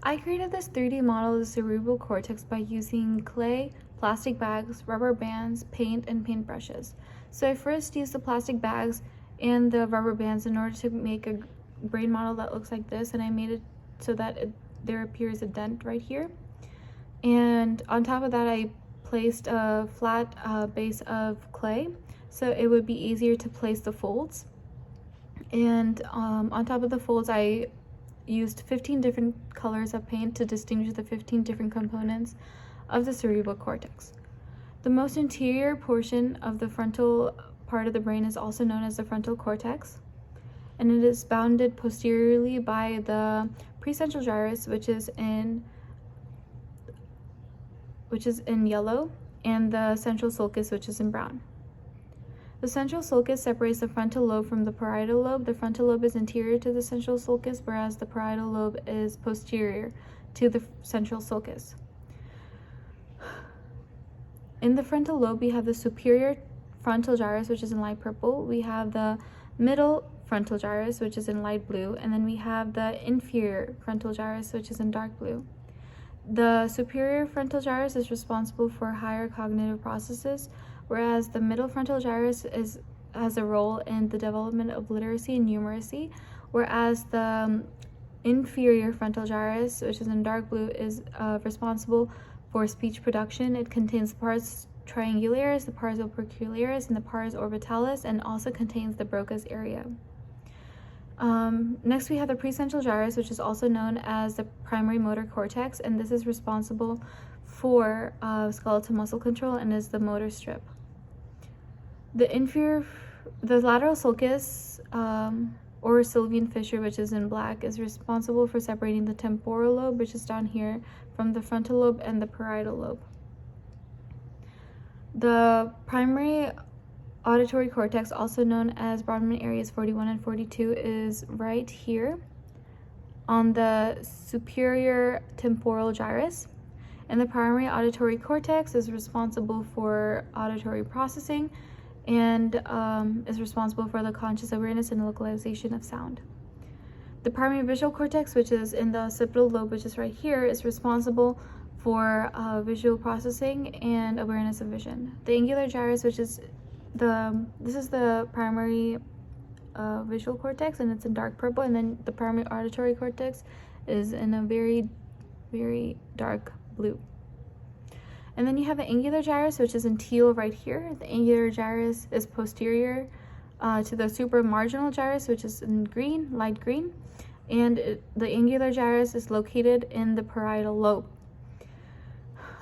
I created this 3D model of the cerebral cortex by using clay, plastic bags, rubber bands, paint, and paintbrushes. So I first used the plastic bags and the rubber bands in order to make a brain model that looks like this, and I made it so that there appears a dent right here. And on top of that, I placed a flat base of clay so it would be easier to place the folds. And on top of the folds, I used 15 different colors of paint to distinguish the 15 different components of the cerebral cortex. The most interior portion of the frontal part of the brain is also known as the frontal cortex, and it is bounded posteriorly by the precentral gyrus, which is in yellow, and the central sulcus, which is in brown. The central sulcus separates the frontal lobe from the parietal lobe. The frontal lobe is anterior to the central sulcus, whereas the parietal lobe is posterior to the central sulcus. In the frontal lobe, we have the superior frontal gyrus, which is in light purple. We have the middle frontal gyrus, which is in light blue, and then we have the inferior frontal gyrus, which is in dark blue. The superior frontal gyrus is responsible for higher cognitive processes, whereas the middle frontal gyrus has a role in the development of literacy and numeracy, whereas the inferior frontal gyrus, which is in dark blue, is responsible for speech production. It contains the pars triangularis, the pars opercularis, and the pars orbitalis, and also contains the Broca's area. Next, we have the precentral gyrus, which is also known as the primary motor cortex, and this is responsible for skeletal muscle control and is the motor strip. The lateral sulcus, or Sylvian fissure, which is in black, is responsible for separating the temporal lobe, which is down here, from the frontal lobe and the parietal lobe. The primary auditory cortex, also known as Brodmann areas 41 and 42, is right here on the superior temporal gyrus. And the primary auditory cortex is responsible for auditory processing and is responsible for the conscious awareness and localization of sound. The primary visual cortex, which is in the occipital lobe, which is right here, is responsible for visual processing and awareness of vision. The angular gyrus, which is this is the primary visual cortex, and it's in dark purple, and then the primary auditory cortex is in a very, very dark blue. And then you have the angular gyrus, which is in teal right here. The angular gyrus is posterior to the supramarginal gyrus, which is in green, light green, and the angular gyrus is located in the parietal lobe.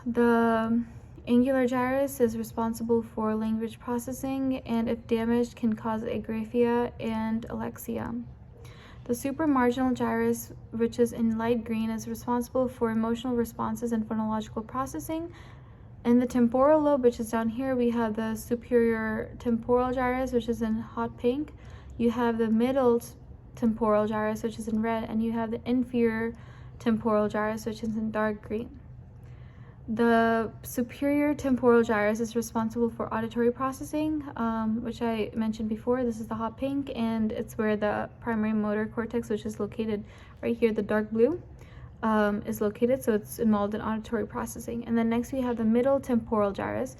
The angular gyrus is responsible for language processing, and if damaged can cause agraphia and alexia. The supramarginal gyrus, which is in light green, is responsible for emotional responses and phonological processing. In the temporal lobe, which is down here, we have the superior temporal gyrus, which is in hot pink. You have the middle temporal gyrus, which is in red, and you have the inferior temporal gyrus, which is in dark green. The superior temporal gyrus is responsible for auditory processing, which I mentioned before. This is the hot pink, and it's where the primary motor cortex, which is located right here, the dark blue, is located, so it's involved in auditory processing. And then next we have the middle temporal gyrus,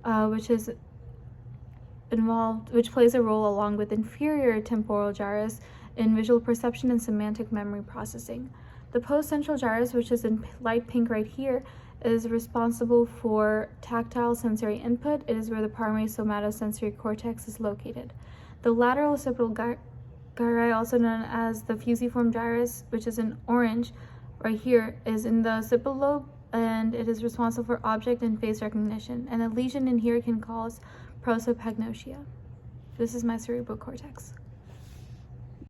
which plays a role along with inferior temporal gyrus in visual perception and semantic memory processing. The postcentral gyrus, which is in light pink right here, is responsible for tactile sensory input. It is where the primary somatosensory cortex is located. The lateral occipital gyri, also known as the fusiform gyrus, which is in orange right here, is in the occipital lobe, and it is responsible for object and face recognition. And a lesion in here can cause prosopagnosia. This is my cerebral cortex.